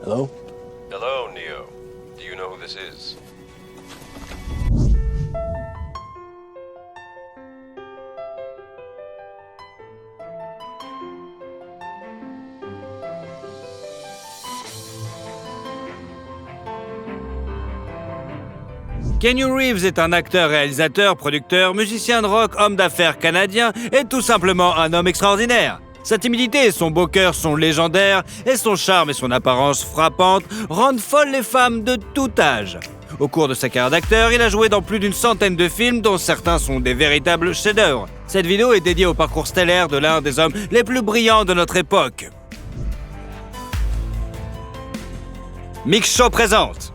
Hello? Hello, Neo. Do you know who this is? Keanu Reeves est un acteur, réalisateur, producteur, musicien de rock, homme d'affaires canadien et tout simplement un homme extraordinaire. Sa timidité et son beau cœur sont légendaires et son charme et son apparence frappante rendent folles les femmes de tout âge. Au cours de sa carrière d'acteur, il a joué dans plus d'une centaine de films dont certains sont des véritables chefs-d'œuvre. Cette vidéo est dédiée au parcours stellaire de l'un des hommes les plus brillants de notre époque. Mix Show présente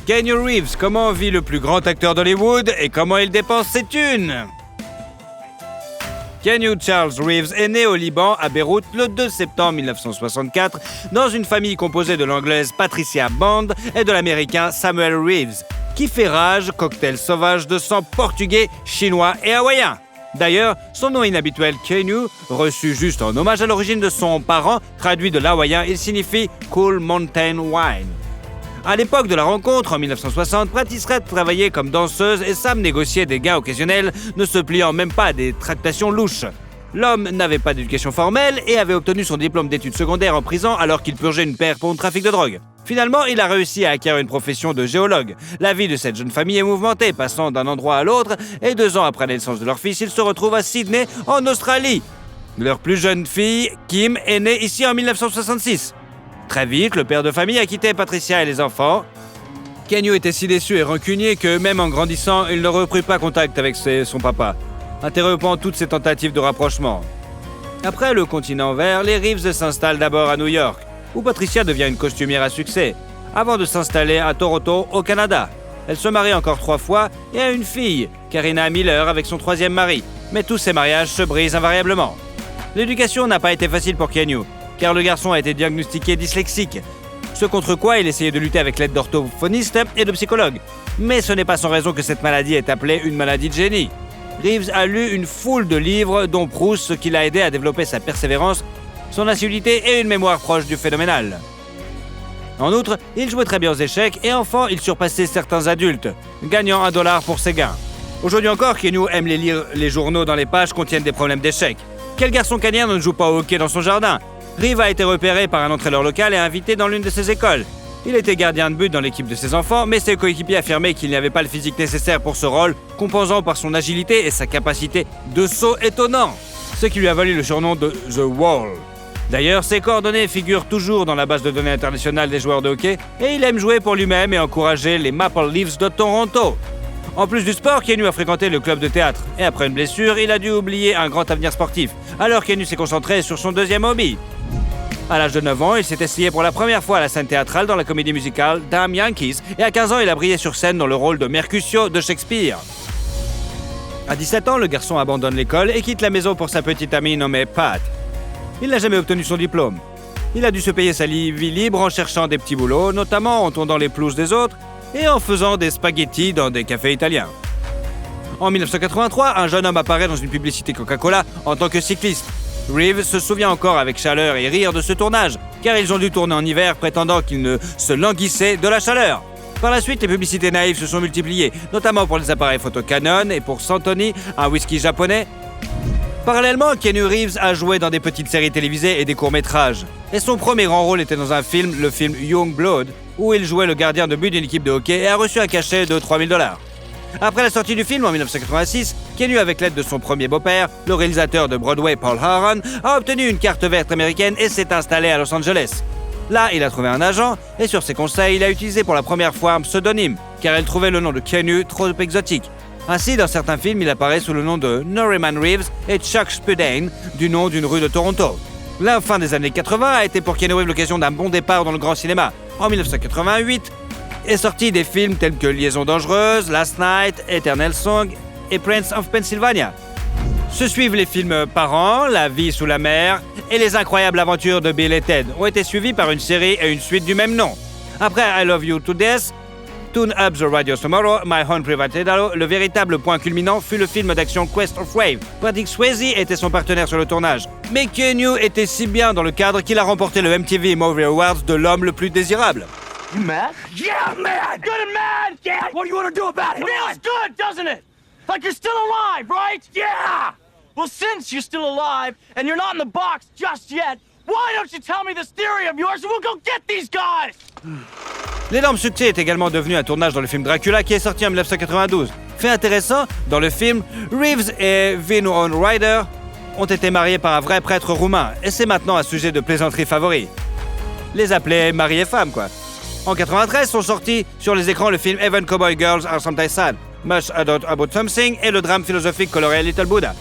Keanu Reeves, comment vit le plus grand acteur d'Hollywood et comment il dépense ses thunes? Keanu Charles Reeves est né au Liban, à Beyrouth, le 2 septembre 1964, dans une famille composée de l'anglaise Patricia Bond et de l'américain Samuel Reeves, qui fait rage, cocktail sauvage de sang portugais, chinois et hawaïen. D'ailleurs, son nom inhabituel Keanu, reçu juste en hommage à l'origine de son parent, traduit de l'hawaïen, il signifie « Cool Mountain Wine ». À l'époque de la rencontre, en 1960, Patricia travaillait comme danseuse et Sam négociait des gains occasionnels, ne se pliant même pas à des tractations louches. L'homme n'avait pas d'éducation formelle et avait obtenu son diplôme d'études secondaires en prison alors qu'il purgeait une peine pour le trafic de drogue. Finalement, il a réussi à acquérir une profession de géologue. La vie de cette jeune famille est mouvementée, passant d'un endroit à l'autre, et 2 ans après la naissance de leur fils, ils se retrouvent à Sydney, en Australie. Leur plus jeune fille, Kim, est née ici en 1966. Très vite, le père de famille a quitté Patricia et les enfants. Keanu était si déçu et rancunier que, même en grandissant, il ne reprit pas contact avec son papa, interrompant toutes ses tentatives de rapprochement. Après le continent vert, les Reeves s'installent d'abord à New York, où Patricia devient une costumière à succès, avant de s'installer à Toronto, au Canada. Elle se marie encore 3 fois et a une fille, Karina Miller, avec son 3e mari. Mais tous ces mariages se brisent invariablement. L'éducation n'a pas été facile pour Keanu, car le garçon a été diagnostiqué dyslexique, ce contre quoi il essayait de lutter avec l'aide d'orthophonistes et de psychologues. Mais ce n'est pas sans raison que cette maladie est appelée une maladie de génie. Reeves a lu une foule de livres, dont Proust, ce qui l'a aidé à développer sa persévérance, son assiduité et une mémoire proche du phénoménal. En outre, il jouait très bien aux échecs et enfant, il surpassait certains adultes, gagnant $1 pour ses gains. Aujourd'hui encore, Keanu aime lire les journaux dont les pages contiennent des problèmes d'échecs. Quel garçon canadien ne joue pas au hockey dans son jardin? Reeves a été repéré par un entraîneur local et invité dans l'une de ses écoles. Il était gardien de but dans l'équipe de ses enfants, mais ses coéquipiers affirmaient qu'il n'avait pas le physique nécessaire pour ce rôle, compensant par son agilité et sa capacité de saut étonnant, ce qui lui a valu le surnom de « The Wall ». D'ailleurs, ses coordonnées figurent toujours dans la base de données internationale des joueurs de hockey, et il aime jouer pour lui-même et encourager les Maple Leafs de Toronto. En plus du sport, Keanu a fréquenté le club de théâtre, et après une blessure, il a dû oublier un grand avenir sportif. Alors Keanu s'est concentré sur son 2e hobby. À l'âge de 9 ans, il s'est essayé pour la première fois à la scène théâtrale dans la comédie musicale Damn Yankees, et à 15 ans, il a brillé sur scène dans le rôle de Mercutio de Shakespeare. À 17 ans, le garçon abandonne l'école et quitte la maison pour sa petite amie nommée Pat. Il n'a jamais obtenu son diplôme. Il a dû se payer sa vie libre en cherchant des petits boulots, notamment en tondant les pelouses des autres et en faisant des spaghettis dans des cafés italiens. En 1983, un jeune homme apparaît dans une publicité Coca-Cola en tant que cycliste. Reeves se souvient encore avec chaleur et rire de ce tournage, car ils ont dû tourner en hiver prétendant qu'ils ne se languissaient de la chaleur. Par la suite, les publicités naïves se sont multipliées, notamment pour les appareils photo Canon et pour Santoni, un whisky japonais. Parallèlement, Keanu Reeves a joué dans des petites séries télévisées et des courts-métrages. Et son premier grand rôle était dans un film, le film Young Blood, où il jouait le gardien de but d'une équipe de hockey et a reçu un cachet de $3000. Après la sortie du film en 1986, Keanu, avec l'aide de son premier beau-père, le réalisateur de Broadway Paul Haran, a obtenu une carte verte américaine et s'est installé à Los Angeles. Là, il a trouvé un agent et sur ses conseils, il a utilisé pour la première fois un pseudonyme, car il trouvait le nom de Keanu trop exotique. Ainsi, dans certains films, il apparaît sous le nom de Norman Reeves et Chuck Spudane, du nom d'une rue de Toronto. La fin des années 80 a été pour Keanu Reeves l'occasion d'un bon départ dans le grand cinéma. En 1988, est sorti des films tels que Liaison dangereuse, Last Night, Eternal Song et Prince of Pennsylvania. Se suivent les films Parents, La vie sous la mer et Les incroyables aventures de Bill et Ted ont été suivis par une série et une suite du même nom. Après I Love You to Death, Tune Up the Radio Tomorrow, My Own Private Idaho, le véritable point culminant fut le film d'action Quest of Wave. Patrick Swayze était son partenaire sur le tournage. Mais Keanu était si bien dans le cadre qu'il a remporté le MTV Movie Awards de l'homme le plus désirable. You mad? Yeah, I'm mad! Good and mad! Yeah! What do you want to do about it? Feels good, doesn't it? Like you're still alive, right? Yeah! Well, since you're still alive, and you're not in the box just yet, why don't you tell me this theory of yours and we'll go get these guys? L'énorme succès est également devenu un tournage dans le film Dracula qui est sorti en 1992. Fait intéressant, dans le film, Reeves et Winona Ryder ont été mariés par un vrai prêtre roumain, et c'est maintenant un sujet de plaisanterie favori. Les appeler mari et femme, quoi. En 93 sont sortis sur les écrans le film Even Cowboy Girls Are Sometimes Sad, Much Ado About Something et le drame philosophique coloré Little Buddha.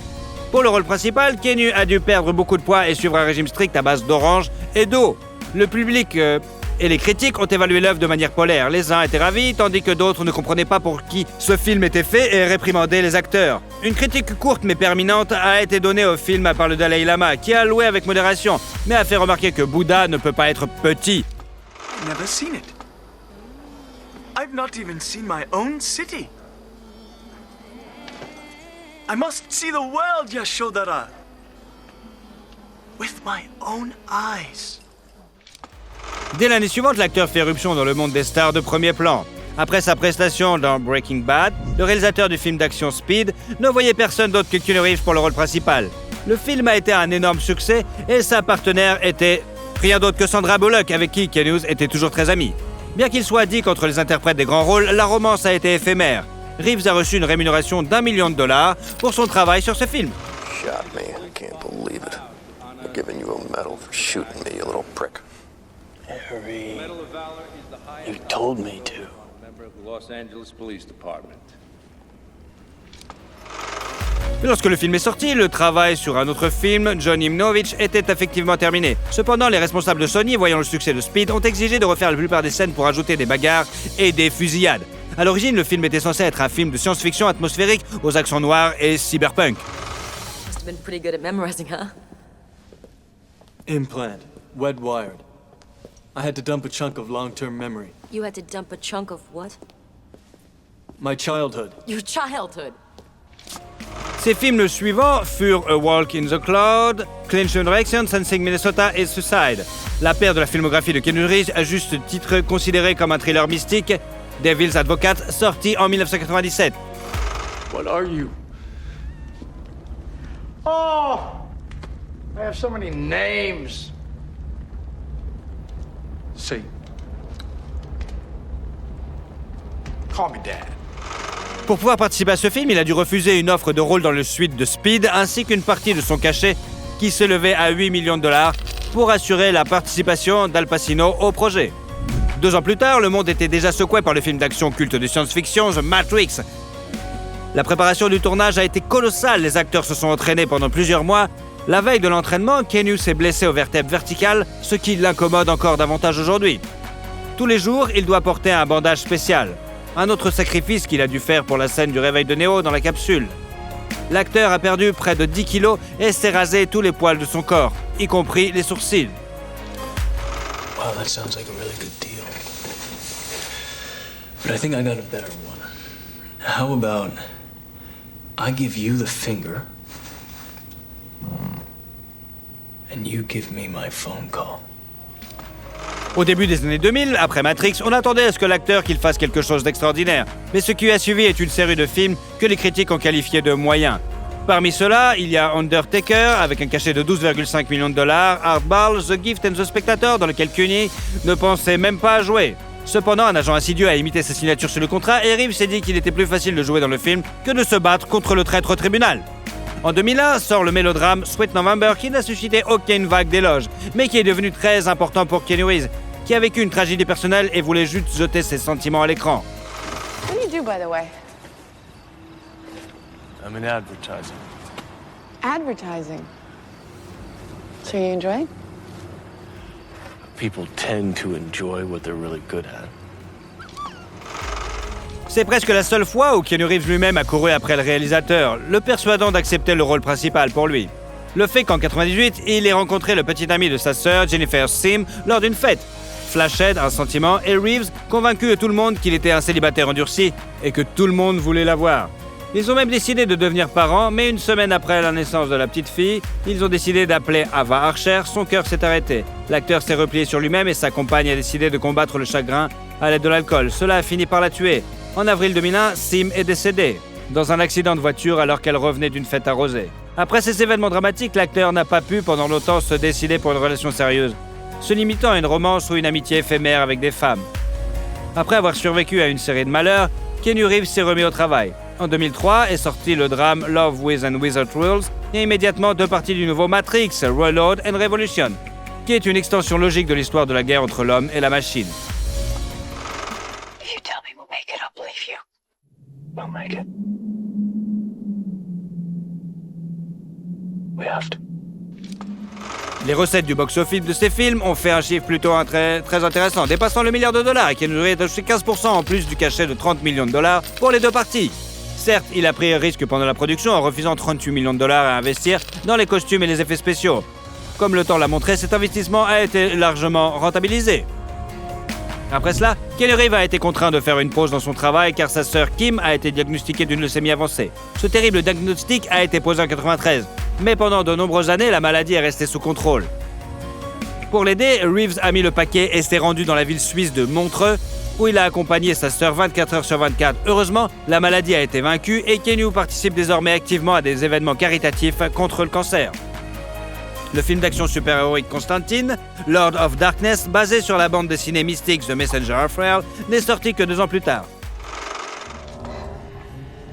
Pour le rôle principal, Keanu a dû perdre beaucoup de poids et suivre un régime strict à base d'orange et d'eau. Le public et les critiques ont évalué l'œuvre de manière polaire. Les uns étaient ravis, tandis que d'autres ne comprenaient pas pour qui ce film était fait et réprimandaient les acteurs. Une critique courte mais permanente a été donnée au film par le Dalai Lama, qui a loué avec modération, mais a fait remarquer que Bouddha ne peut pas être petit. I've never seen it. I've not even seen my own city. I must see the world, Yashodhara. With my own eyes. Dès l'année suivante, l'acteur fait éruption dans le monde des stars de premier plan. Après sa prestation dans Breaking Bad, le réalisateur du film d'action Speed ne voyait personne d'autre que Keanu Reeves pour le rôle principal. Le film a été un énorme succès et sa partenaire était rien d'autre que Sandra Bullock, avec qui Keanu était toujours très ami. Bien qu'il soit dit qu'entre les interprètes des grands rôles, la romance a été éphémère. Reeves a reçu une rémunération d'$1 million pour son travail sur ce film. Shot me. I can't believe it. I'm giving you a medal for shooting me, you little prick. Harry, you told me to. Los Angeles Police Department. Lorsque le film est sorti, le travail sur un autre film, John Imnovich, était effectivement terminé. Cependant, les responsables de Sony, voyant le succès de Speed, ont exigé de refaire la plupart des scènes pour ajouter des bagarres et des fusillades. À l'origine, le film était censé être un film de science-fiction atmosphérique aux accents noirs et cyberpunk. Must have been pretty good at memorizing, huh? Implant. Wet wired. I had to dump a chunk of long-term memory. You had to dump a chunk of what? My childhood. Your childhood. Ses films suivants furent A Walk in the Cloud, Clinch Direction, Sensing Minnesota et Suicide. La paire de la filmographie de Keanu Reeves, à juste titre considéré comme un thriller mystique, Devil's Advocate, sorti en 1997. What are you? Oh! I have so many names. Say. Call me Dad. Pour pouvoir participer à ce film, il a dû refuser une offre de rôle dans le suite de Speed, ainsi qu'une partie de son cachet qui s'élevait à $8 millions pour assurer la participation d'Al Pacino au projet. 2 ans plus tard, le monde était déjà secoué par le film d'action culte de science-fiction The Matrix. La préparation du tournage a été colossale, les acteurs se sont entraînés pendant plusieurs mois. La veille de l'entraînement, Keanu s'est blessé aux vertèbres verticales, ce qui l'incommode encore davantage aujourd'hui. Tous les jours, il doit porter un bandage spécial. Un autre sacrifice qu'il a dû faire pour la scène du réveil de Neo dans la capsule. L'acteur a perdu près de 10 kilos et s'est rasé tous les poils de son corps, y compris les sourcils. Wow, that sounds like a really good deal. But I think I got a better one. How about I give you the finger and you give me my phone call? Au début des années 2000, après Matrix, on attendait à ce que l'acteur qu'il fasse quelque chose d'extraordinaire. Mais ce qui a suivi est une série de films que les critiques ont qualifiés de moyens. Parmi ceux-là, il y a Undertaker, avec un cachet de $12,5 millions, Hardball, The Gift and the Spectator, dans lequel Keanu ne pensait même pas jouer. Cependant, un agent insidieux a imité sa signature sur le contrat et Reeves s'est dit qu'il était plus facile de jouer dans le film que de se battre contre le traître au tribunal. En 2001 sort le mélodrame Sweet November qui n'a suscité aucune vague d'éloges, mais qui est devenu très important pour Keanu Reeves, qui a vécu une tragédie personnelle et voulait juste jeter ses sentiments à l'écran. What do you do, by the way? I'm in advertising. Advertising. So you enjoy? People tend to enjoy what they're really good at. C'est presque la seule fois où Keanu Reeves lui-même a couru après le réalisateur, le persuadant d'accepter le rôle principal pour lui. Le fait qu'en 98, il ait rencontré le petit ami de sa sœur, Jennifer Sim, lors d'une fête. flashait un sentiment et Reeves convaincu de tout le monde qu'il était un célibataire endurci et que tout le monde voulait l'avoir. Ils ont même décidé de devenir parents, mais une semaine après la naissance de la petite fille, ils ont décidé d'appeler Ava Archer. Son cœur s'est arrêté. L'acteur s'est replié sur lui-même et sa compagne a décidé de combattre le chagrin à l'aide de l'alcool. Cela a fini par la tuer. En avril 2001, Sim est décédée dans un accident de voiture alors qu'elle revenait d'une fête arrosée. Après ces événements dramatiques, l'acteur n'a pas pu pendant longtemps se décider pour une relation sérieuse, se limitant à une romance ou une amitié éphémère avec des femmes. Après avoir survécu à une série de malheurs, Keanu Reeves s'est remis au travail. En 2003 est sorti le drame Love with and Without Rules et immédiatement 2 parties du nouveau Matrix, Reload and Revolution, qui est une extension logique de l'histoire de la guerre entre l'homme et la machine. If you tell me we'll make it, I'll believe you. We'll make it. We have to. Les recettes du box-office de ces films ont fait un chiffre plutôt très intéressant, dépassant le $1 milliard et qui nous aurait touché 15% en plus du cachet de $30 millions pour les 2 parties. Certes, il a pris un risque pendant la production en refusant $38 millions à investir dans les costumes et les effets spéciaux. Comme le temps l'a montré, cet investissement a été largement rentabilisé. Après cela, Keanu Reeves a été contraint de faire une pause dans son travail car sa sœur Kim a été diagnostiquée d'une leucémie avancée. Ce terrible diagnostic a été posé en 1993, mais pendant de nombreuses années, la maladie est restée sous contrôle. Pour l'aider, Reeves a mis le paquet et s'est rendu dans la ville suisse de Montreux, où il a accompagné sa sœur 24 heures sur 24. Heureusement, la maladie a été vaincue et Keanu participe désormais activement à des événements caritatifs contre le cancer. Le film d'action super-héroïque Constantine, Lord of Darkness, basé sur la bande dessinée mystique The Messenger of Hell, n'est sorti que 2 ans plus tard.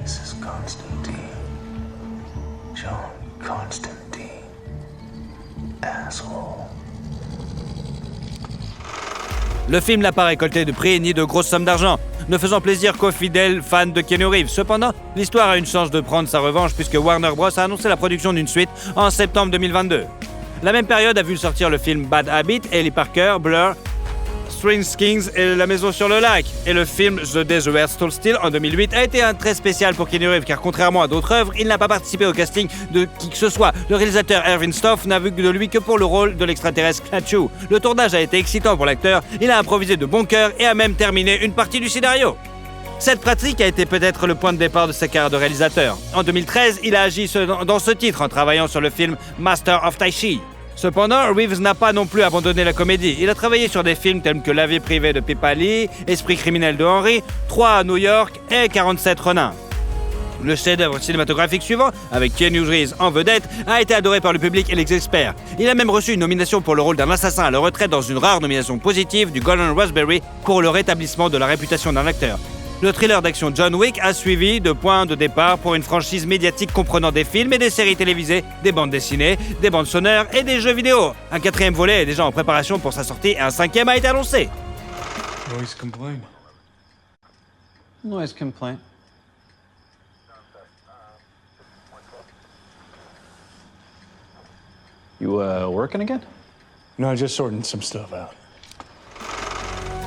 This is Constantine. John Constantine. Asshole. Le film n'a pas récolté de prix ni de grosses sommes d'argent, ne faisant plaisir qu'aux fidèles fans de Keanu Reeves. Cependant, l'histoire a une chance de prendre sa revanche puisque Warner Bros. A annoncé la production d'une suite en septembre 2022. La même période a vu sortir le film Bad Habit, Ellie Parker, Blur, Strange Kings et La Maison sur le Lac. Et le film The Day the Earth Stood Still en 2008 a été un très spécial pour Keanu Reeves car contrairement à d'autres œuvres, il n'a pas participé au casting de qui que ce soit. Le réalisateur Erwin Stoff n'a vu de lui que pour le rôle de l'extraterrestre Klaatu. Le tournage a été excitant pour l'acteur, il a improvisé de bon cœur et a même terminé une partie du scénario. Cette pratique a été peut-être le point de départ de sa carrière de réalisateur. En 2013, il a agi dans ce titre en travaillant sur le film Master of Tai Chi. Cependant, Reeves n'a pas non plus abandonné la comédie. Il a travaillé sur des films tels que La vie privée de Pippa Lee, Esprit criminel de Henry, 3 à New York et 47 Renins. Le chef-d'œuvre cinématographique suivant, avec Keanu Reeves en vedette, a été adoré par le public et les experts. Il a même reçu une nomination pour le rôle d'un assassin à la retraite dans une rare nomination positive du Golden Raspberry pour le rétablissement de la réputation d'un acteur. Le thriller d'action John Wick a suivi de point de départ pour une franchise médiatique comprenant des films et des séries télévisées, des bandes dessinées, des bandes sonores et des jeux vidéo. Un 4e volet est déjà en préparation pour sa sortie et un 5e a été annoncé. Noise complaint. Noise complaint. You working again? No, just sorting some stuff out.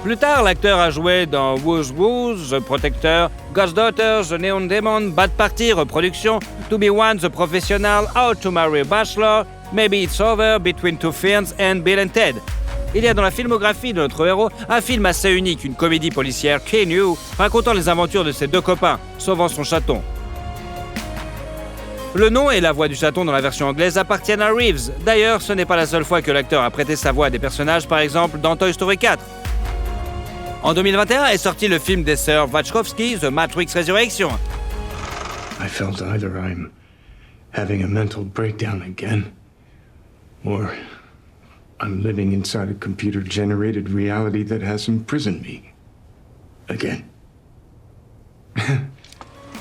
Plus tard, l'acteur a joué dans Woo's Woo's, The Protector, Ghost Daughter, The Neon Demon, Bad Party, reproduction, To Be One, The Professional, How to Marry a Bachelor, Maybe It's Over, Between Two Ferns and Bill and Ted. Il y a dans la filmographie de notre héros un film assez unique, une comédie policière, Keanu, racontant les aventures de ses 2 copains, sauvant son chaton. Le nom et la voix du chaton dans la version anglaise appartiennent à Reeves. D'ailleurs, ce n'est pas la seule fois que l'acteur a prêté sa voix à des personnages, par exemple dans Toy Story 4. En 2021 est sorti le film des sœurs Wachowski, The Matrix Resurrection. I felt either I'm having a mental breakdown again, or I'm living inside a computer-generated reality that has imprisoned me again.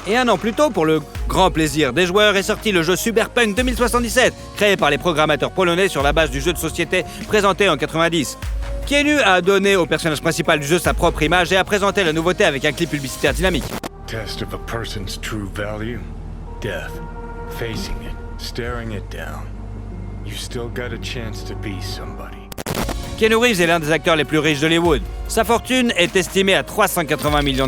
Et 1 an plus tôt, pour le grand plaisir des joueurs, est sorti le jeu Cyberpunk 2077, créé par les programmateurs polonais sur la base du jeu de société présenté en 90. Keanu a donné au personnage principal du jeu sa propre image et a présenté la nouveauté avec un clip publicitaire dynamique. Test of a person's true value? Death. Facing it. Staring it down. You still got a chance to be somebody. Keanu Reeves est l'un des acteurs les plus riches d'Hollywood. Sa fortune est estimée à $380 millions.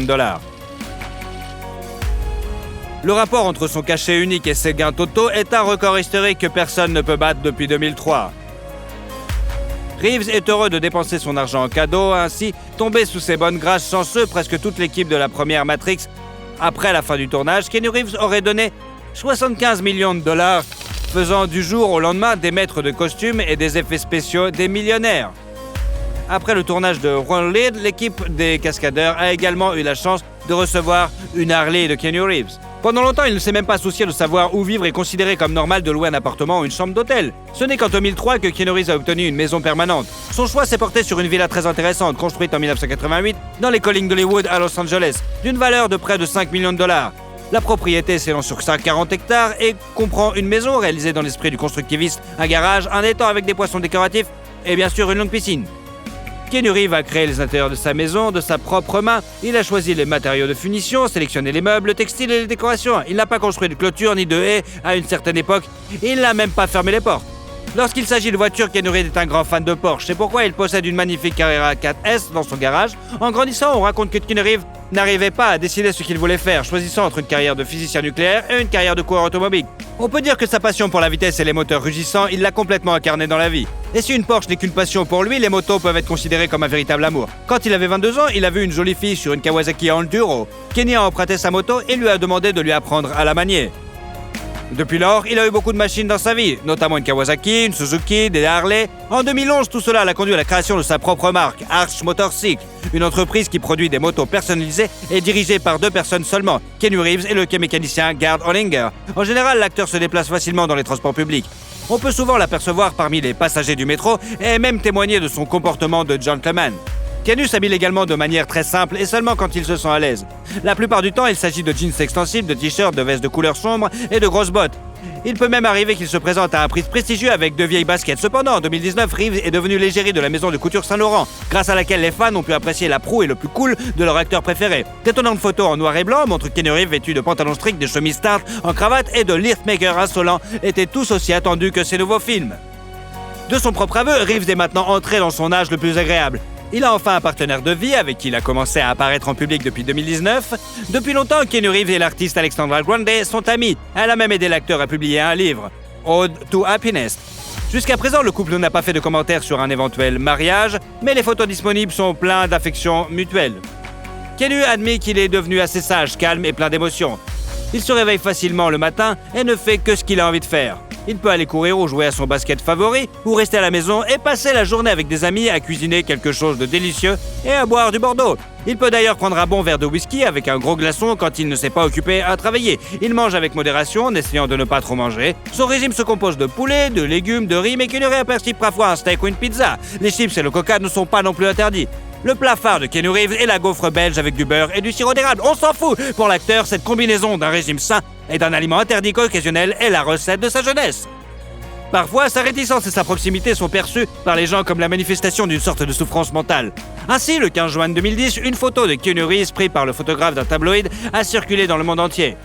Le rapport entre son cachet unique et ses gains totaux est un record historique que personne ne peut battre depuis 2003. Reeves est heureux de dépenser son argent en cadeaux, ainsi tombé sous ses bonnes grâces chanceux, presque toute l'équipe de la première Matrix. Après la fin du tournage, Keanu Reeves aurait donné 75 millions de dollars, faisant du jour au lendemain des maîtres de costumes et des effets spéciaux des millionnaires. Après le tournage de Ron Lead, l'équipe des cascadeurs a également eu la chance de recevoir une Harley de Keanu Reeves. Pendant longtemps, il ne s'est même pas soucié de savoir où vivre et considéré comme normal de louer un appartement ou une chambre d'hôtel. Ce n'est qu'en 2003 que Keanu Reeves a obtenu une maison permanente. Son choix s'est porté sur une villa très intéressante, construite en 1988 dans les collines d'Hollywood à Los Angeles, d'une valeur de près de 5 millions de dollars. La propriété s'élance sur 40 hectares et comprend une maison réalisée dans l'esprit du constructiviste, un garage, un étang avec des poissons décoratifs et bien sûr une longue piscine. Keanu Reeves a créé les intérieurs de sa maison de sa propre main. Il a choisi les matériaux de finition, sélectionné les meubles, le textile et les décorations. Il n'a pas construit de clôture ni de haies à une certaine époque. Il n'a même pas fermé les portes. Lorsqu'il s'agit de voitures, Keanu Reeves est un grand fan de Porsche. C'est pourquoi il possède une magnifique Carrera 4S dans son garage. En grandissant, on raconte que Keanu Reeves n'arrivait pas à décider ce qu'il voulait faire, choisissant entre une carrière de physicien nucléaire et une carrière de coureur automobile. On peut dire que sa passion pour la vitesse et les moteurs rugissants, il l'a complètement incarné dans la vie. Et si une Porsche n'est qu'une passion pour lui, les motos peuvent être considérées comme un véritable amour. Quand il avait 22 ans, il a vu une jolie fille sur une Kawasaki Enduro. Kenny a emprunté sa moto et lui a demandé de lui apprendre à la manier. Depuis lors, il a eu beaucoup de machines dans sa vie, notamment une Kawasaki, une Suzuki, des Harley. En 2011, tout cela l'a conduit à la création de sa propre marque, Arch Motorcycle, une entreprise qui produit des motos personnalisées et dirigée par 2 personnes seulement, Keanu Reeves et le mécanicien Gerd Hollinger. En général, l'acteur se déplace facilement dans les transports publics. On peut souvent l'apercevoir parmi les passagers du métro et même témoigner de son comportement de gentleman. Keanu s'habille également de manière très simple et seulement quand il se sent à l'aise. La plupart du temps, il s'agit de jeans extensibles, de t-shirts, de vestes de couleur sombre et de grosses bottes. Il peut même arriver qu'il se présente à un prix prestigieux avec 2 vieilles baskets. Cependant, en 2019, Reeves est devenu l'égérie de la maison de couture Saint-Laurent, grâce à laquelle les fans ont pu apprécier la proue et le plus cool de leur acteur préféré. D'étonnantes photos en noir et blanc montrent Keanu Reeves vêtu de pantalons stricts, de chemises teintes en cravate et de liftmakers insolents étaient tous aussi attendus que ses nouveaux films. De son propre aveu, Reeves est maintenant entré dans son âge le plus agréable. Il a enfin un partenaire de vie avec qui il a commencé à apparaître en public depuis 2019. Depuis longtemps, Keanu Reeves et l'artiste Alexandra Grande sont amis. Elle a même aidé l'acteur à publier un livre, Ode to Happiness. Jusqu'à présent, le couple n'a pas fait de commentaires sur un éventuel mariage, mais les photos disponibles sont pleines d'affection mutuelle. Keanu admet qu'il est devenu assez sage, calme et plein d'émotions. Il se réveille facilement le matin et ne fait que ce qu'il a envie de faire. Il peut aller courir ou jouer à son basket favori, ou rester à la maison et passer la journée avec des amis à cuisiner quelque chose de délicieux et à boire du Bordeaux. Il peut d'ailleurs prendre un bon verre de whisky avec un gros glaçon quand il ne s'est pas occupé à travailler. Il mange avec modération en essayant de ne pas trop manger. Son régime se compose de poulet, de légumes, de riz, mais Keanu Reeves apprécie parfois un steak ou une pizza. Les chips et le coca ne sont pas non plus interdits. Le plat phare de Keanu Reeves est la gaufre belge avec du beurre et du sirop d'érable. On s'en fout! Pour l'acteur, cette combinaison d'un régime sain et d'un aliment interdit occasionnel est la recette de sa jeunesse. Parfois, sa réticence et sa proximité sont perçues par les gens comme la manifestation d'une sorte de souffrance mentale. Ainsi, le 15 juin 2010, une photo de Keanu Reeves prise par le photographe d'un tabloïd a circulé dans le monde entier.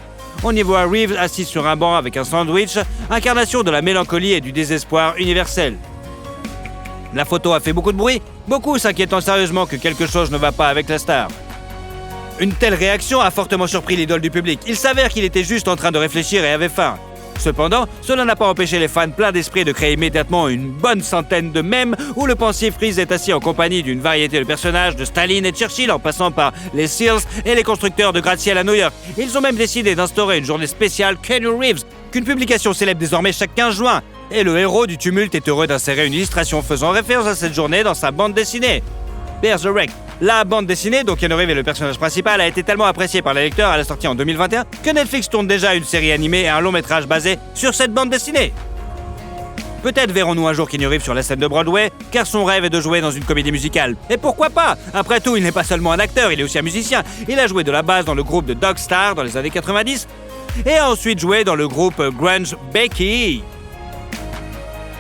On y voit Reeves assis sur un banc avec un sandwich, incarnation de la mélancolie et du désespoir universel. La photo a fait beaucoup de bruit, beaucoup s'inquiétant sérieusement que quelque chose ne va pas avec la star. Une telle réaction a fortement surpris l'idole du public. Il s'avère qu'il était juste en train de réfléchir et avait faim. Cependant, cela n'a pas empêché les fans pleins d'esprit de créer immédiatement une bonne centaine de mèmes où le pensif Reeves est assis en compagnie d'une variété de personnages de Staline et Churchill en passant par les Seals et les constructeurs de gratte-ciel à New York. Ils ont même décidé d'instaurer une journée spéciale Keanu Reeves, qu'une publication célèbre désormais chaque 15 juin. Et le héros du tumulte est heureux d'insérer une illustration faisant référence à cette journée dans sa bande dessinée. Bear the Wreck. La bande dessinée, dont Keanu Reeves est le personnage principal, a été tellement appréciée par les lecteurs à la sortie en 2021 que Netflix tourne déjà une série animée et un long métrage basé sur cette bande dessinée. Peut-être verrons-nous un jour Keanu Reeves sur la scène de Broadway, car son rêve est de jouer dans une comédie musicale. Et pourquoi pas? Après tout, il n'est pas seulement un acteur, il est aussi un musicien. Il a joué de la basse dans le groupe de Dog Star dans les années 90 et a ensuite joué dans le groupe grunge Becky.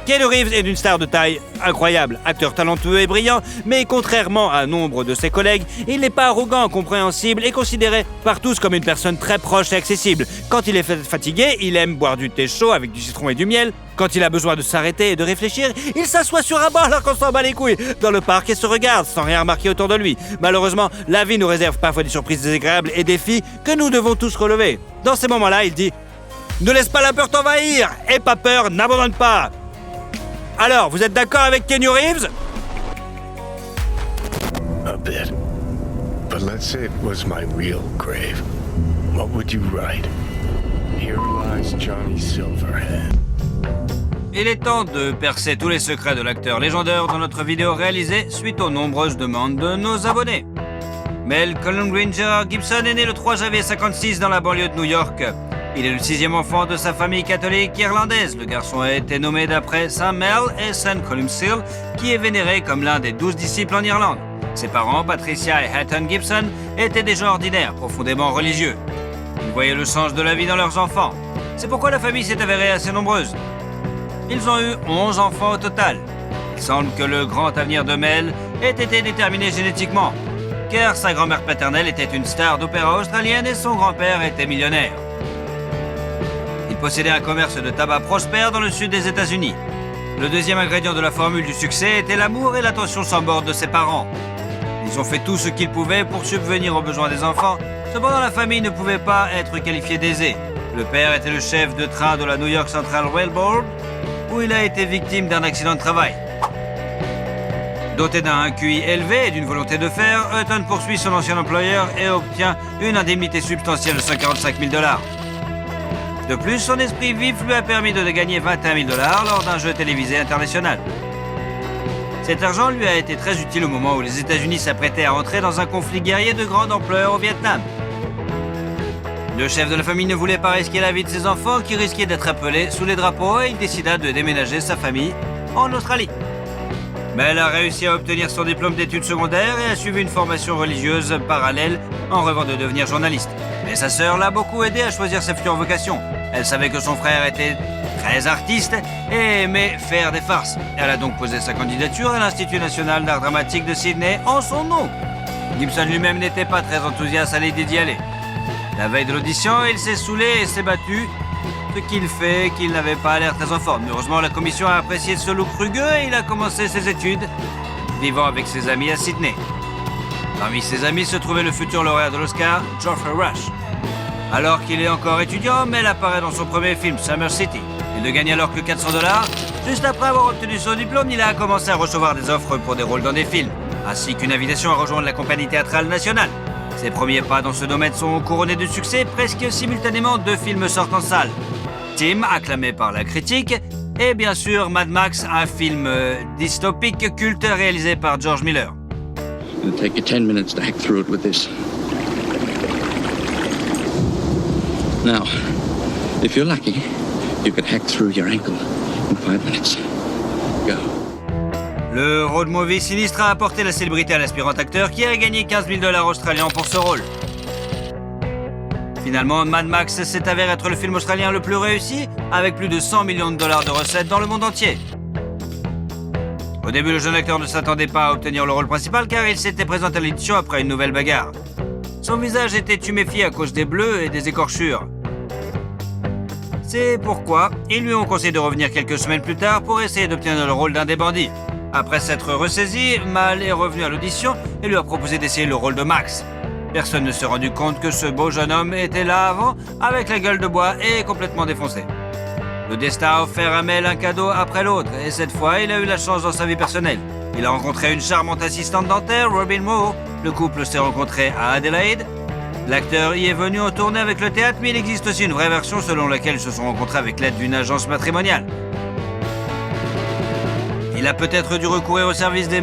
Keanu Reeves est d'une star de taille incroyable, acteur talentueux et brillant, mais contrairement à nombre de ses collègues, il n'est pas arrogant, compréhensible et considéré par tous comme une personne très proche et accessible. Quand il est fatigué, il aime boire du thé chaud avec du citron et du miel. Quand il a besoin de s'arrêter et de réfléchir, il s'assoit sur un banc alors qu'on s'en bat les couilles dans le parc et se regarde sans rien remarquer autour de lui. Malheureusement, la vie nous réserve parfois des surprises désagréables et défis que nous devons tous relever. Dans ces moments-là, il dit « Ne laisse pas la peur t'envahir, et pas peur, n'abandonne pas !» Alors, vous êtes d'accord avec Keanu Reeves? A bit. But let's say it was my real grave. What would you write? Here lies Johnny Silverhand. Il est temps de percer tous les secrets de l'acteur légendaire dans notre vidéo réalisée suite aux nombreuses demandes de nos abonnés. Mel Colin Green Gerard Gibson est né le 3 janvier 1956 dans la banlieue de New York. Il est le 6e enfant de sa famille catholique irlandaise. Le garçon a été nommé d'après Saint Mel et Saint Columcille, qui est vénéré comme l'un des 12 disciples en Irlande. Ses parents, Patricia et Hatton Gibson, étaient des gens ordinaires, profondément religieux. Ils voyaient le sens de la vie dans leurs enfants. C'est pourquoi la famille s'est avérée assez nombreuse. Ils ont eu 11 enfants au total. Il semble que le grand avenir de Mel ait été déterminé génétiquement, car sa grand-mère paternelle était une star d'opéra australienne et son grand-père était millionnaire. Il possédait un commerce de tabac prospère dans le sud des États-Unis. Le deuxième ingrédient de la formule du succès était l'amour et l'attention sans borne de ses parents. Ils ont fait tout ce qu'ils pouvaient pour subvenir aux besoins des enfants. Cependant, la famille ne pouvait pas être qualifiée d'aisée. Le père était le chef de train de la New York Central Railroad, où il a été victime d'un accident de travail. Doté d'un QI élevé et d'une volonté de faire, Hutton poursuit son ancien employeur et obtient une indemnité substantielle de 145 000 $. De plus, son esprit vif lui a permis de gagner 21 000 $ lors d'un jeu télévisé international. Cet argent lui a été très utile au moment où les États-Unis s'apprêtaient à entrer dans un conflit guerrier de grande ampleur au Vietnam. Le chef de la famille ne voulait pas risquer la vie de ses enfants qui risquaient d'être appelés sous les drapeaux et il décida de déménager sa famille en Australie. Mais elle a réussi à obtenir son diplôme d'études secondaires et a suivi une formation religieuse parallèle en rêvant de devenir journaliste. Mais sa sœur l'a beaucoup aidé à choisir sa future vocation. Elle savait que son frère était très artiste et aimait faire des farces. Elle a donc posé sa candidature à l'Institut national d'art dramatique de Sydney en son nom. Gibson lui-même n'était pas très enthousiaste à l'idée d'y aller. La veille de l'audition, il s'est saoulé et s'est battu, ce qu'il fait qu'il n'avait pas l'air très en forme. Heureusement, la commission a apprécié ce look rugueux et il a commencé ses études, vivant avec ses amis à Sydney. Parmi ses amis se trouvait le futur lauréat de l'Oscar, Geoffrey Rush. Alors qu'il est encore étudiant, Mel apparaît dans son premier film, Summer City. Il ne gagne alors que 400 $. Juste après avoir obtenu son diplôme, il a commencé à recevoir des offres pour des rôles dans des films, ainsi qu'une invitation à rejoindre la compagnie théâtrale nationale. Ses premiers pas dans ce domaine sont couronnés de succès. Presque simultanément, 2 films sortent en salle. Tim, acclamé par la critique, et bien sûr Mad Max, un film dystopique culte réalisé par George Miller. It'll take you 10 minutes to hack through it with this. Now, if you're lucky, you can hack through your ankle in 5 minutes. Go. Le road movie sinistre a apporté la célébrité à l'aspirant acteur qui a gagné 15 000 $ australiens pour ce rôle. Finalement, Mad Max s'est avéré être le film australien le plus réussi, avec plus de 100 millions de $ de recettes dans le monde entier. Au début, le jeune acteur ne s'attendait pas à obtenir le rôle principal car il s'était présenté à l'édition après une nouvelle bagarre. Son visage était tuméfié à cause des bleus et des écorchures. C'est pourquoi ils lui ont conseillé de revenir quelques semaines plus tard pour essayer d'obtenir le rôle d'un des bandits. Après s'être ressaisi, Mal est revenu à l'audition et lui a proposé d'essayer le rôle de Max. Personne ne s'est rendu compte que ce beau jeune homme était là avant, avec la gueule de bois et complètement défoncé. Le destin a offert à Mel un cadeau après l'autre, et cette fois, il a eu la chance dans sa vie personnelle. Il a rencontré une charmante assistante dentaire, Robin Moore. Le couple s'est rencontré à Adelaide. L'acteur y est venu en tournée avec le théâtre, mais il existe aussi une vraie version selon laquelle ils se sont rencontrés avec l'aide d'une agence matrimoniale. Il a peut-être dû recourir au service des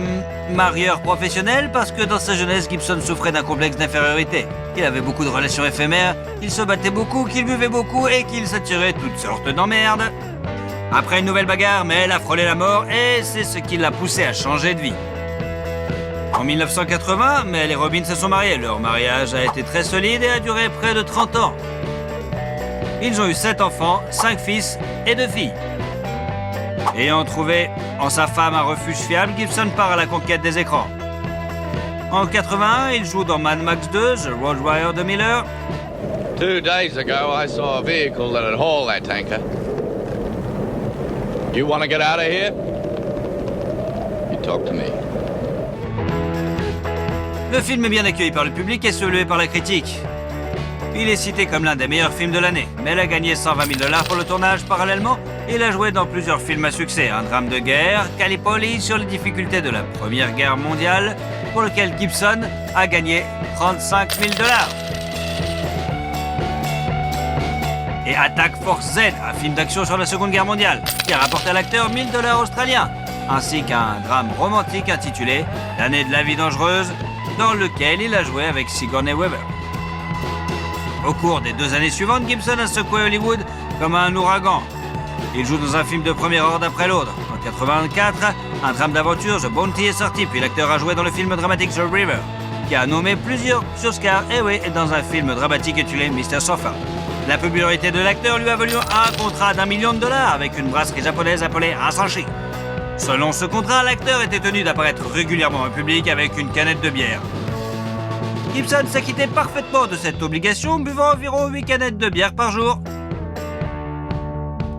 marieurs professionnels parce que dans sa jeunesse, Gibson souffrait d'un complexe d'infériorité. Il avait beaucoup de relations éphémères, il se battait beaucoup, qu'il buvait beaucoup et qu'il s'attirait toutes sortes d'emmerdes. Après une nouvelle bagarre, Mel a frôlé la mort et c'est ce qui l'a poussé à changer de vie. En 1980, Mel et Robin se sont mariés. Leur mariage a été très solide et a duré près de 30 ans. Ils ont eu 7 enfants, 5 fils et 2 filles. Ayant trouvé en sa femme un refuge fiable, Gibson part à la conquête des écrans. En 81, il joue dans Mad Max 2, The Road Warrior de Miller. 2 days ago, I saw a vehicle that had hauled that tanker. You want to get out of here? You talk to me. Le film est bien accueilli par le public et salué par la critique. Il est cité comme l'un des meilleurs films de l'année. Mel a gagné 120 000 $ pour le tournage parallèlement Il a joué dans plusieurs films à succès, un drame de guerre, Gallipoli sur les difficultés de la Première Guerre mondiale, pour lequel Gibson a gagné $35 000. Et Attack Force Z, un film d'action sur la Seconde Guerre mondiale, qui a rapporté à l'acteur $1000 australiens, ainsi qu'un drame romantique intitulé L'année de la vie dangereuse, dans lequel il a joué avec Sigourney Weaver. Au cours des 2 années suivantes, Gibson a secoué Hollywood comme un ouragan. Il joue dans un film de premier ordre après l'autre. En 1984, un drame d'aventure, The Bounty, est sorti, puis l'acteur a joué dans le film dramatique The River, qui a nommé plusieurs Oscars, et dans un film dramatique intitulé Mr. Sofa. La popularité de l'acteur lui a valu un contrat d'$1 million avec une brasserie japonaise appelée Asahi. Selon ce contrat, l'acteur était tenu d'apparaître régulièrement en public avec une canette de bière. Gibson s'acquittait parfaitement de cette obligation, buvant environ 8 canettes de bière par jour.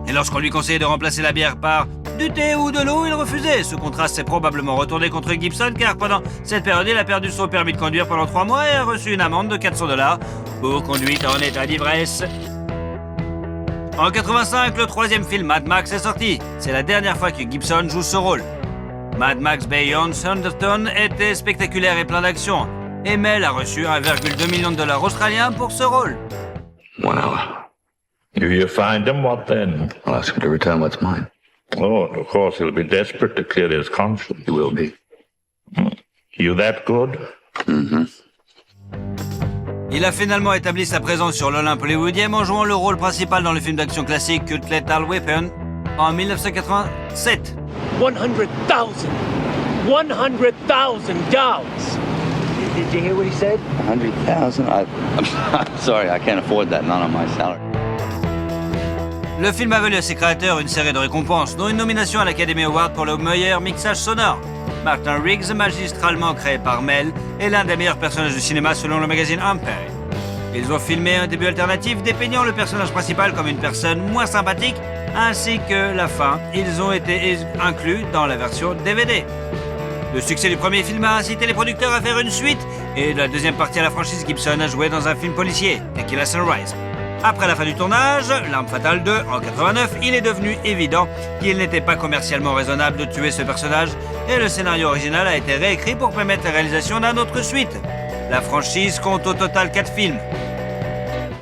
Et lorsqu'on lui conseillait de remplacer la bière par du thé ou de l'eau, il refusait. Ce contraste s'est probablement retourné contre Gibson, car pendant cette période, il a perdu son permis de conduire pendant 3 mois et a reçu une amende de $400 pour conduite en état d'ivresse. En 1985, le 3e film Mad Max est sorti. C'est la dernière fois que Gibson joue ce rôle. Mad Max Beyond Thunderdome était spectaculaire et plein d'action. Et Mel a reçu $1,2 million australiens pour ce rôle. 1 hour. If you find him, what then? I'll ask him to return what's mine. Oh, of course, he'll be desperate to clear his conscience. He will be. You that good? Mm-hmm. Il a finalement établi sa présence sur l'Olympe hollywoodien en jouant le rôle principal dans le film d'action classique Cult Lethal Weapon en 1987. 100,000 dollars. Did you hear what he said? 100,000? I'm sorry, I can't afford that, not on my salary. Le film a valu à ses créateurs une série de récompenses, dont une nomination à l'Academy Award pour le meilleur mixage sonore. Martin Riggs, magistralement créé par Mel, est l'un des meilleurs personnages de cinéma selon le magazine Empire. Ils ont filmé un début alternatif dépeignant le personnage principal comme une personne moins sympathique, ainsi que la fin. Ils ont été inclus dans la version DVD. Le succès du premier film a incité les producteurs à faire une suite, et de la deuxième partie à la franchise, Gibson a joué dans un film policier, Tequila Sunrise. Après la fin du tournage, L'Arme Fatale 2, en 89, il est devenu évident qu'il n'était pas commercialement raisonnable de tuer ce personnage, et le scénario original a été réécrit pour permettre la réalisation d'un autre suite. La franchise compte au total 4 films.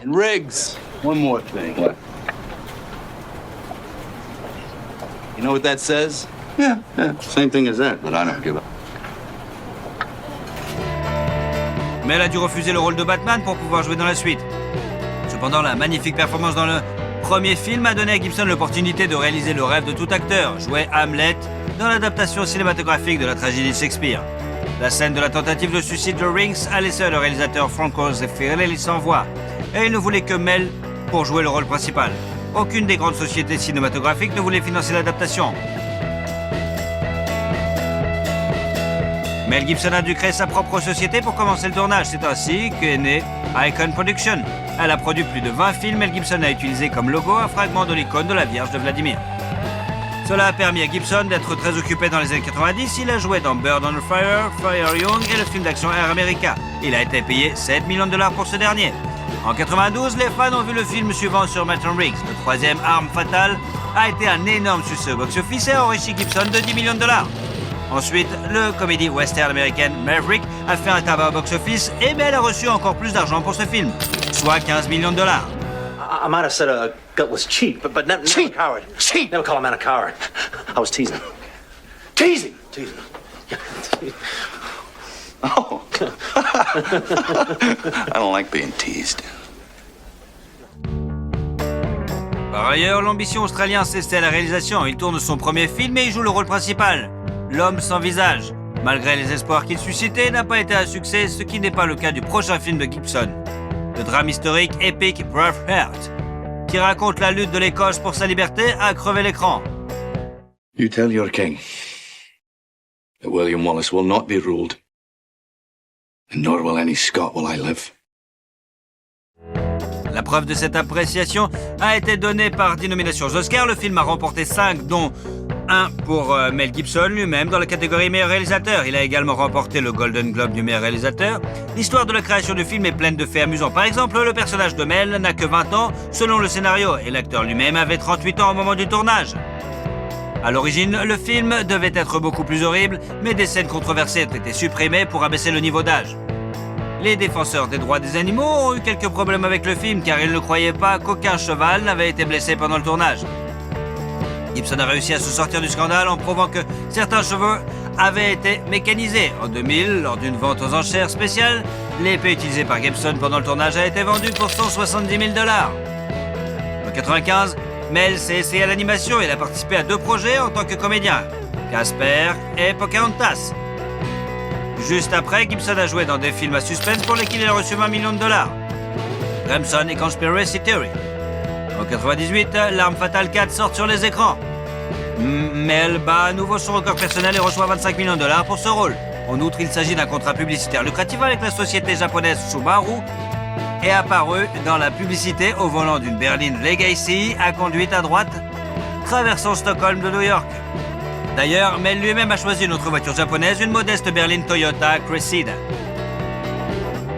And Riggs, one more thing. What? You know what that says? Yeah, same thing as that, but I don't give up. Mais elle a dû refuser le rôle de Batman pour pouvoir jouer dans la suite. Cependant, la magnifique performance dans le premier film a donné à Gibson l'opportunité de réaliser le rêve de tout acteur, jouer Hamlet dans l'adaptation cinématographique de la tragédie de Shakespeare. La scène de la tentative de suicide de Riggs a laissé le réalisateur Franco Zeffirelli sans voix, et il ne voulait que Mel pour jouer le rôle principal. Aucune des grandes sociétés cinématographiques ne voulait financer l'adaptation. Mel Gibson a dû créer sa propre société pour commencer le tournage. C'est ainsi qu'est née Icon Production. Elle a produit plus de 20 films. Mel Gibson a utilisé comme logo un fragment de l'icône de la Vierge de Vladimir. Cela a permis à Gibson d'être très occupé dans les années 90. Il a joué dans Bird on Fire, Fire Young et le film d'action Air America. Il a été payé $7 millions pour ce dernier. En 92, les fans ont vu le film suivant sur Martin Riggs. Le 3e, Arme Fatale, a été un énorme succès au box-office et a enrichi Gibson de $10 millions. Ensuite, le comédie western américaine Maverick a fait un tabac au box-office et Mel a reçu encore plus d'argent pour ce film, soit $15 millions. I might have said a gut was cheap, but never a coward. Cheap! Never call a man a coward. I was teasing. Teasing! Oh. I don't like being teased. Par ailleurs, l'ambition australienne cessait à la réalisation. Il tourne son premier film et il joue le rôle principal, L'homme sans visage. Malgré les espoirs qu'il suscitait, n'a pas été un succès, ce qui n'est pas le cas du prochain film de Gibson. Le drame historique épique Braveheart, qui raconte la lutte de l'Écosse pour sa liberté, a crevé l'écran. You tell your king that William Wallace will not be ruled, and nor will any Scot while I live. La preuve de cette appréciation a été donnée par 10 nominations aux Oscars. Le film a remporté 5, dont 1 pour Mel Gibson lui-même dans la catégorie meilleur réalisateur. Il a également remporté le Golden Globe du meilleur réalisateur. L'histoire de la création du film est pleine de faits amusants. Par exemple, le personnage de Mel n'a que 20 ans selon le scénario et l'acteur lui-même avait 38 ans au moment du tournage. À l'origine, le film devait être beaucoup plus horrible, mais des scènes controversées ont été supprimées pour abaisser le niveau d'âge. Les défenseurs des droits des animaux ont eu quelques problèmes avec le film car ils ne croyaient pas qu'aucun cheval n'avait été blessé pendant le tournage. Gibson a réussi à se sortir du scandale en prouvant que certains chevaux avaient été mécanisés. En 2000, lors d'une vente aux enchères spéciale, l'épée utilisée par Gibson pendant le tournage a été vendue pour 170 000 $. En 1995, Mel s'est essayé à l'animation et il a participé à 2 projets en tant que comédien, Casper et Pocahontas. Juste après, Gibson a joué dans des films à suspense pour lesquels il a reçu $20 millions, Remson et Conspiracy Theory. En 1998, L'Arme Fatale 4 sort sur les écrans. Mel bat à nouveau son record personnel et reçoit $25 millions pour ce rôle. En outre, il s'agit d'un contrat publicitaire lucratif avec la société japonaise Subaru et apparu dans la publicité au volant d'une berline Legacy à conduite à droite, traversant Stockholm de New York. D'ailleurs, Mel lui-même a choisi une autre voiture japonaise, une modeste berline Toyota Cressida.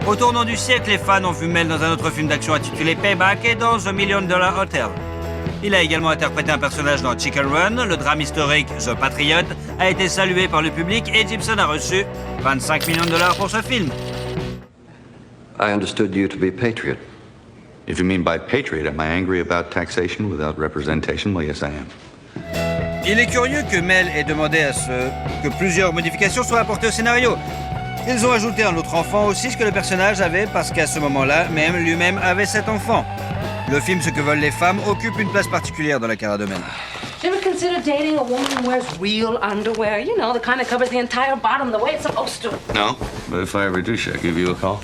Au tournant du siècle, les fans ont vu Mel dans un autre film d'action intitulé Payback et dans The $1 Million Hotel. Il a également interprété un personnage dans Chicken Run. Le drame historique The Patriot a été salué par le public et Gibson a reçu $25 millions pour ce film. I understood you to be a patriot. If you mean by patriot, am I angry about taxation without representation? Well, yes, I am. Il est curieux que Mel ait demandé que plusieurs modifications soient apportées au scénario. Ils ont ajouté un autre enfant aussi, ce que le personnage avait, parce qu'à ce moment-là, même lui-même avait 7 enfants. Le film Ce que veulent les femmes occupe une place particulière dans la carrière de Mel. Do you ever consider dating a woman who wears real underwear? You know, the kind that covers the entire bottom the way it's supposed to. No, but if I ever do, should I give you a call?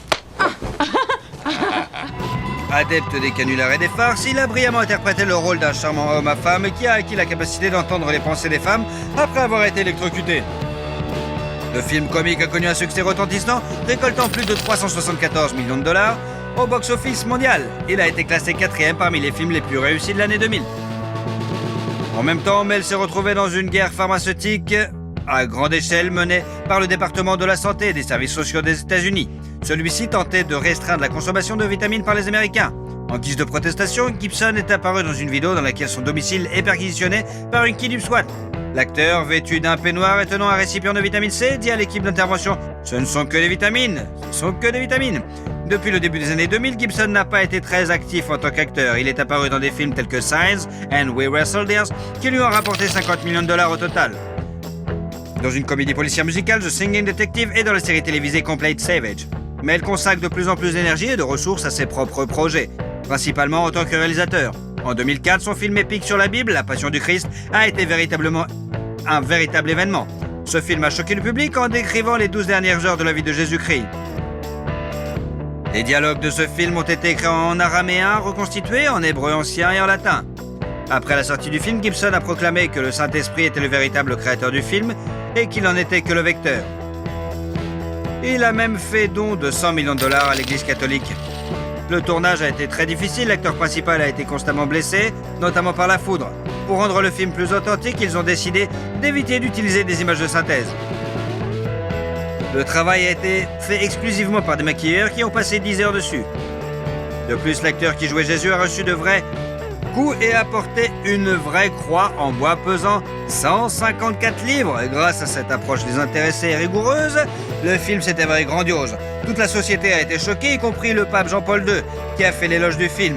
Adepte des canulars et des farces, il a brillamment interprété le rôle d'un charmant homme à femme qui a acquis la capacité d'entendre les pensées des femmes après avoir été électrocuté. Le film comique a connu un succès retentissant, récoltant plus de $374 millions au box-office mondial. Il a été classé 4e parmi les films les plus réussis de l'année 2000. En même temps, Mel s'est retrouvé dans une guerre pharmaceutique à grande échelle menée par le département de la santé et des services sociaux des États-Unis. Celui-ci tentait de restreindre la consommation de vitamines par les Américains. En guise de protestation, Gibson est apparu dans une vidéo dans laquelle son domicile est perquisitionné par une kidnap SWAT. L'acteur, vêtu d'un peignoir et tenant un récipient de vitamine C, dit à l'équipe d'intervention « Ce ne sont que des vitamines, ce ne sont que des vitamines ». Depuis le début des années 2000, Gibson n'a pas été très actif en tant qu'acteur. Il est apparu dans des films tels que Signs and We Were Soldiers, qui lui ont rapporté $50 millions au total. Dans une comédie policière musicale, The Singing Detective, et dans la série télévisée Complete Savage. Mais elle consacre de plus en plus d'énergie et de ressources à ses propres projets, principalement en tant que réalisateur. En 2004, son film épique sur la Bible, La Passion du Christ, a été véritablement un véritable événement. Ce film a choqué le public en décrivant les 12 dernières heures de la vie de Jésus-Christ. Les dialogues de ce film ont été écrits en araméen, reconstitués en hébreu ancien et en latin. Après la sortie du film, Gibson a proclamé que le Saint-Esprit était le véritable créateur du film et qu'il n'en était que le vecteur. Il a même fait don de $100 millions à l'Église catholique. Le tournage a été très difficile, l'acteur principal a été constamment blessé, notamment par la foudre. Pour rendre le film plus authentique, ils ont décidé d'éviter d'utiliser des images de synthèse. Le travail a été fait exclusivement par des maquilleurs qui ont passé 10 heures dessus. De plus, l'acteur qui jouait Jésus a reçu de vrais coups et a porté une vraie croix en bois pesant 154 livres. Et grâce à cette approche désintéressée et rigoureuse, le film s'est avéré grandiose. Toute la société a été choquée, y compris le pape Jean-Paul II, qui a fait l'éloge du film.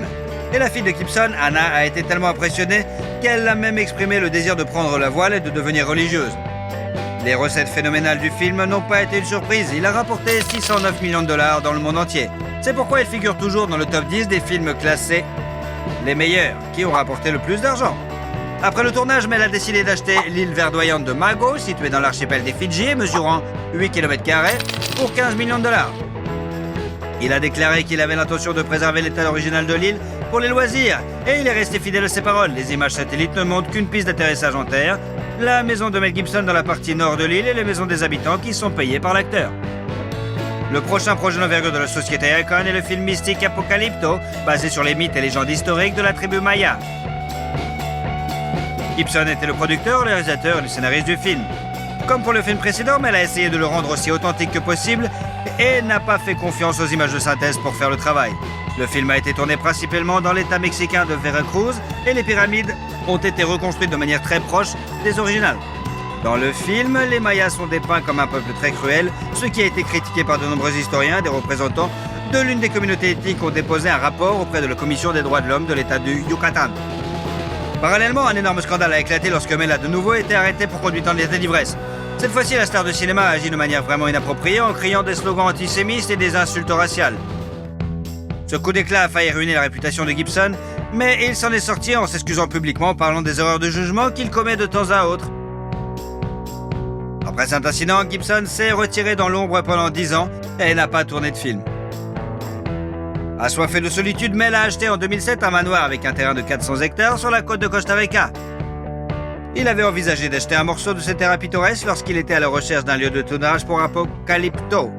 Et la fille de Gibson, Anna, a été tellement impressionnée qu'elle a même exprimé le désir de prendre la voile et de devenir religieuse. Les recettes phénoménales du film n'ont pas été une surprise. Il a rapporté $609 millions dans le monde entier. C'est pourquoi il figure toujours dans le top 10 des films classés les meilleurs, qui ont rapporté le plus d'argent. Après le tournage, Mel a décidé d'acheter l'île verdoyante de Mago, située dans l'archipel des Fidji, mesurant 8 km², pour $15 millions. Il a déclaré qu'il avait l'intention de préserver l'état original de l'île pour les loisirs, et il est resté fidèle à ses paroles. Les images satellites ne montrent qu'une piste d'atterrissage en terre, la maison de Mel Gibson dans la partie nord de l'île et les maisons des habitants qui sont payées par l'acteur. Le prochain projet d'envergure de la société Icon est le film mystique Apocalypto, basé sur les mythes et légendes historiques de la tribu Maya. Gibson était le producteur, le réalisateur et le scénariste du film. Comme pour le film précédent, Mel a essayé de le rendre aussi authentique que possible et n'a pas fait confiance aux images de synthèse pour faire le travail. Le film a été tourné principalement dans l'état mexicain de Veracruz et les pyramides ont été reconstruites de manière très proche des originales. Dans le film, les Mayas sont dépeints comme un peuple très cruel, ce qui a été critiqué par de nombreux historiens. Des représentants de l'une des communautés ethniques ont déposé un rapport auprès de la Commission des droits de l'homme de l'État du Yucatan. Parallèlement, un énorme scandale a éclaté lorsque Mel a de nouveau été arrêté pour conduite en état d'ivresse. Cette fois-ci, la star de cinéma a agi de manière vraiment inappropriée en criant des slogans antisémites et des insultes raciales. Ce coup d'éclat a failli ruiner la réputation de Gibson, mais il s'en est sorti en s'excusant publiquement en parlant des erreurs de jugement qu'il commet de temps à autre. Après cet incident, Gibson s'est retiré dans l'ombre pendant 10 ans et n'a pas tourné de film. Assoiffé de solitude, Mel a acheté en 2007 un manoir avec un terrain de 400 hectares sur la côte de Costa Rica. Il avait envisagé d'acheter un morceau de ce terrain pittoresque lorsqu'il était à la recherche d'un lieu de tournage pour Apocalypto.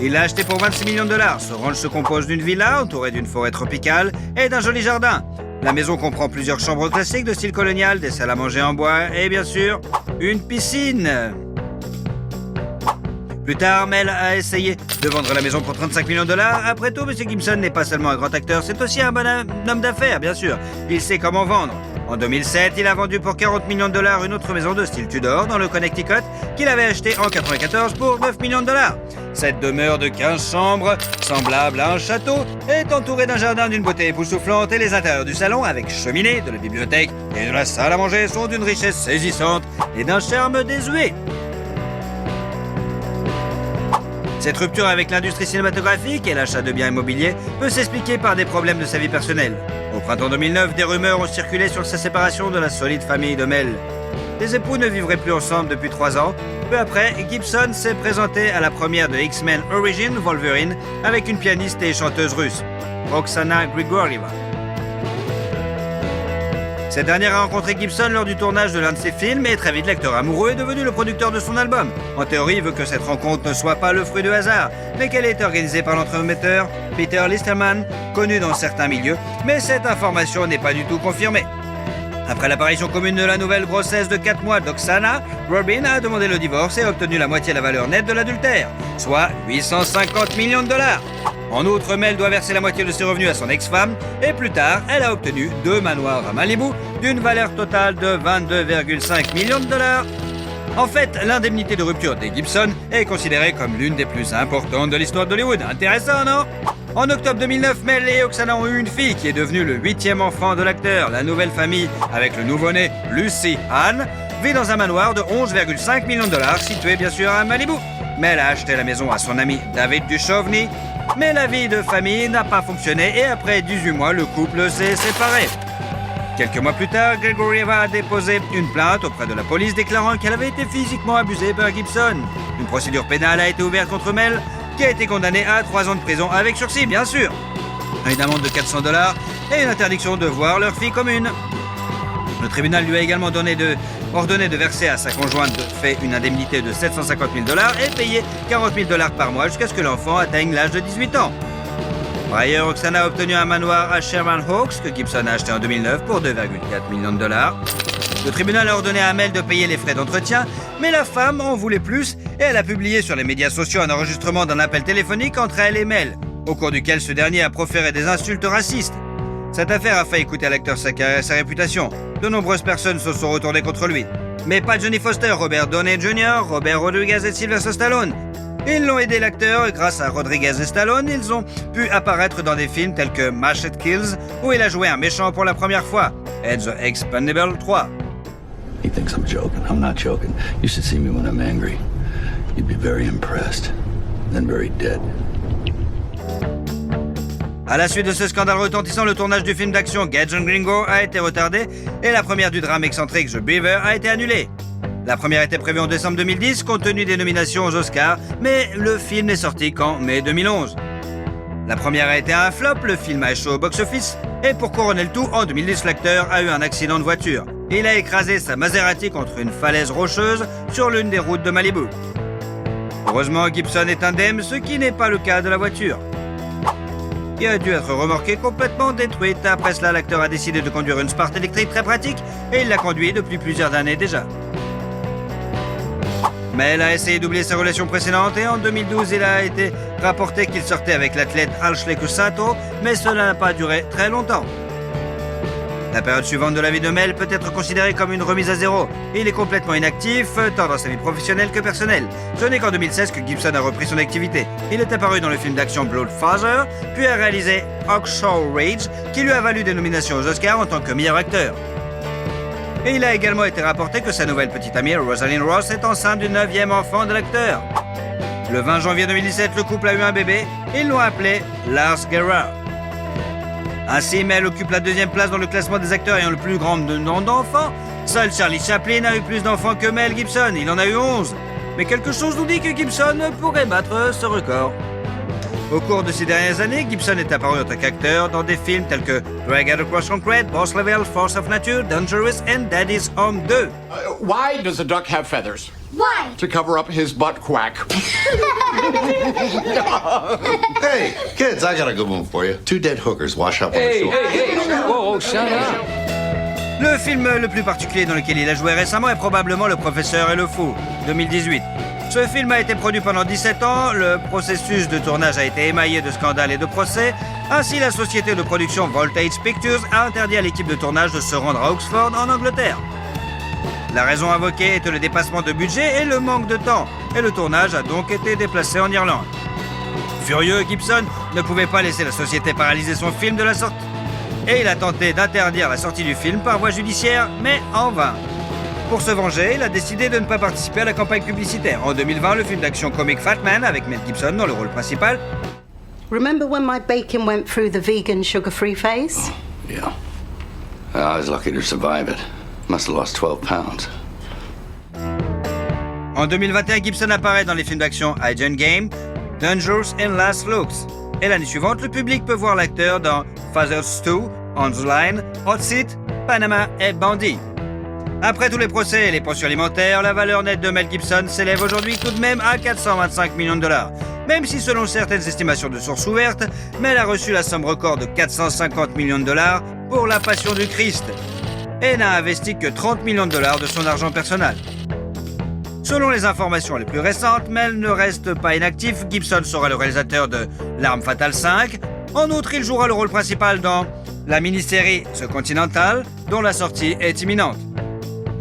Il l'a acheté pour $26 millions. Ce ranch se compose d'une villa entourée d'une forêt tropicale et d'un joli jardin. La maison comprend plusieurs chambres classiques de style colonial, des salles à manger en bois et bien sûr, une piscine. Plus tard, Mel a essayé de vendre la maison pour $35 millions. Après tout, M. Gibson n'est pas seulement un grand acteur, c'est aussi un bon homme d'affaires, bien sûr. Il sait comment vendre. En 2007, il a vendu pour $40 millions une autre maison de style Tudor dans le Connecticut qu'il avait achetée en 1994 pour $9 millions. Cette demeure de 15 chambres, semblable à un château, est entourée d'un jardin d'une beauté époustouflante et les intérieurs du salon, avec cheminée, de la bibliothèque et de la salle à manger, sont d'une richesse saisissante et d'un charme désuet. Cette rupture avec l'industrie cinématographique et l'achat de biens immobiliers peut s'expliquer par des problèmes de sa vie personnelle. Au printemps 2009, des rumeurs ont circulé sur sa séparation de la solide famille de Mel. Les époux ne vivraient plus ensemble depuis 3 ans. Peu après, Gibson s'est présenté à la première de X-Men Origins Wolverine avec une pianiste et chanteuse russe, Oksana Grigorieva. Cette dernière a rencontré Gibson lors du tournage de l'un de ses films et très vite l'acteur amoureux est devenu le producteur de son album. En théorie, il veut que cette rencontre ne soit pas le fruit de hasard, mais qu'elle ait été organisée par l'entremetteur Peter Listerman, connu dans certains milieux, mais cette information n'est pas du tout confirmée. Après l'apparition commune de la nouvelle grossesse de 4 mois d'Oksana, Robin a demandé le divorce et a obtenu la moitié de la valeur nette de l'adultère, soit $850 millions. En outre, Mel doit verser la moitié de ses revenus à son ex-femme et plus tard, elle a obtenu 2 manoirs à Malibu d'une valeur totale de $22,5 millions. En fait, l'indemnité de rupture des Gibson est considérée comme l'une des plus importantes de l'histoire d'Hollywood. Intéressant, non? En octobre 2009, Mel et Oksana ont eu une fille qui est devenue le 8e enfant de l'acteur. La nouvelle famille, avec le nouveau-né Lucy Ann, vit dans un manoir de $11,5 millions, situé bien sûr à Malibu. Mel a acheté la maison à son ami David Duchovny, mais la vie de famille n'a pas fonctionné et après 18 mois, le couple s'est séparé. Quelques mois plus tard, Grigorieva a déposé une plainte auprès de la police déclarant qu'elle avait été physiquement abusée par Gibson. Une procédure pénale a été ouverte contre Mel, qui a été condamnée à 3 ans de prison avec sursis, bien sûr. Une amende de $400 et une interdiction de voir leur fille commune. Le tribunal lui a également ordonné de verser à sa conjointe de fait une indemnité de $750 000 et payer $40 000 par mois jusqu'à ce que l'enfant atteigne l'âge de 18 ans. Par ailleurs, Oksana a obtenu un manoir à Sherman Oaks que Gibson a acheté en 2009 pour $2,4 millions. Le tribunal a ordonné à Mel de payer les frais d'entretien, mais la femme en voulait plus et elle a publié sur les médias sociaux un enregistrement d'un appel téléphonique entre elle et Mel, au cours duquel ce dernier a proféré des insultes racistes. Cette affaire a fait écouter à l'acteur sa carrière et sa réputation. De nombreuses personnes se sont retournées contre lui. Mais pas Johnny Foster, Robert Downey Jr., Robert Rodriguez et Sylvester Stallone. Ils l'ont aidé l'acteur et grâce à Rodriguez et Stallone, ils ont pu apparaître dans des films tels que Mashed Kills, où il a joué un méchant pour la première fois, et The Expendables 3. He thinks I'm joking. I'm not joking. You should see me when I'm angry. You'd be very impressed, then very dead. À la suite de ce scandale retentissant, le tournage du film d'action Gadget Gringo a été retardé et la première du drame excentrique The Beaver a été annulée. La première était prévue en décembre 2010 compte tenu des nominations aux Oscars, mais le film n'est sorti qu'en mai 2011. La première a été un flop, le film a échoué au box-office et pour couronner le tout, en 2010, l'acteur a eu un accident de voiture. Il a écrasé sa Maserati contre une falaise rocheuse sur l'une des routes de Malibu. Heureusement, Gibson est indemne, ce qui n'est pas le cas de la voiture. qui a dû être remorquée complètement détruite. Après cela, l'acteur a décidé de conduire une Spart électrique très pratique et il la conduit depuis plusieurs années déjà. Mais elle a essayé d'oublier sa relation précédente et en 2012, il a été rapporté qu'il sortait avec l'athlète Ashley Cussato, mais cela n'a pas duré très longtemps. La période suivante de la vie de Mel peut être considérée comme une remise à zéro. Il est complètement inactif, tant dans sa vie professionnelle que personnelle. Ce n'est qu'en 2016 que Gibson a repris son activité. Il est apparu dans le film d'action Bloodfather, puis a réalisé Hacksaw Ridge, qui lui a valu des nominations aux Oscars en tant que meilleur acteur. Et il a également été rapporté que sa nouvelle petite amie, Rosalind Ross, est enceinte du 9e enfant de l'acteur. Le 20 janvier 2017, le couple a eu un bébé. Ils l'ont appelé Lars Gerhard. Ainsi, Mel occupe la 2e place dans le classement des acteurs ayant le plus grand nombre d'enfants. Seul Charlie Chaplin a eu plus d'enfants que Mel Gibson, il en a eu 11. Mais quelque chose nous dit que Gibson pourrait battre ce record. Au cours de ces dernières années, Gibson est apparu en tant qu'acteur dans des films tels que Dragged Across Concrete, Boss Level, Force of Nature, Dangerous and Daddy's Home 2. Why does a duck have feathers? Why? To cover up his butt quack. Hey, kids, I got a good one for you. 2 dead hookers wash up on the shore. Whoa, shut up. Le film le plus particulier dans lequel il a joué récemment est probablement Le Professeur et le Fou, 2018. Ce film a été produit pendant 17 ans, le processus de tournage a été émaillé de scandales et de procès. Ainsi, la société de production Voltage Pictures a interdit à l'équipe de tournage de se rendre à Oxford, en Angleterre. La raison invoquée était le dépassement de budget et le manque de temps, et le tournage a donc été déplacé en Irlande. Furieux, Gibson ne pouvait pas laisser la société paralyser son film de la sorte. Et il a tenté d'interdire la sortie du film par voie judiciaire, mais en vain. Pour se venger, il a décidé de ne pas participer à la campagne publicitaire. En 2020, le film d'action comique Fat Man, avec Mel Gibson dans le rôle principal. Remember when my bacon went through the vegan sugar-free phase? Yeah. I was lucky to survive it. Must have lost 12 pounds. En 2021, Gibson apparaît dans les films d'action Agent Game, Dangerous and Last Looks. Et l'année suivante, le public peut voir l'acteur dans Father's 2, On the Line, Hot Seat, Panama et Bandit. Après tous les procès et les pensions alimentaires, la valeur nette de Mel Gibson s'élève aujourd'hui tout de même à 425 millions de dollars. Même si selon certaines estimations de sources ouvertes, Mel a reçu la somme record de 450 millions de dollars pour La Passion du Christ et n'a investi que 30 millions de dollars de son argent personnel. Selon les informations les plus récentes, Mel ne reste pas inactif. Gibson sera le réalisateur de L'Arme Fatale 5. En outre, il jouera le rôle principal dans la mini-série The Continental, dont la sortie est imminente.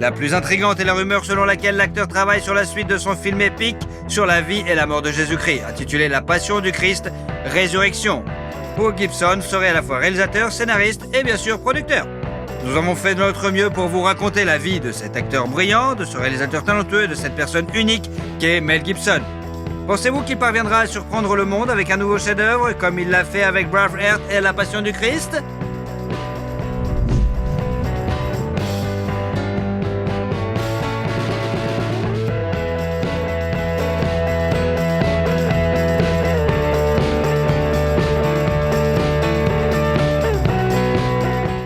La plus intrigante est la rumeur selon laquelle l'acteur travaille sur la suite de son film épique sur la vie et la mort de Jésus-Christ, intitulé La Passion du Christ, Résurrection, où Gibson serait à la fois réalisateur, scénariste et bien sûr producteur. Nous avons fait de notre mieux pour vous raconter la vie de cet acteur brillant, de ce réalisateur talentueux et de cette personne unique qu'est Mel Gibson. Pensez-vous qu'il parviendra à surprendre le monde avec un nouveau chef-d'œuvre comme il l'a fait avec Braveheart et La Passion du Christ ?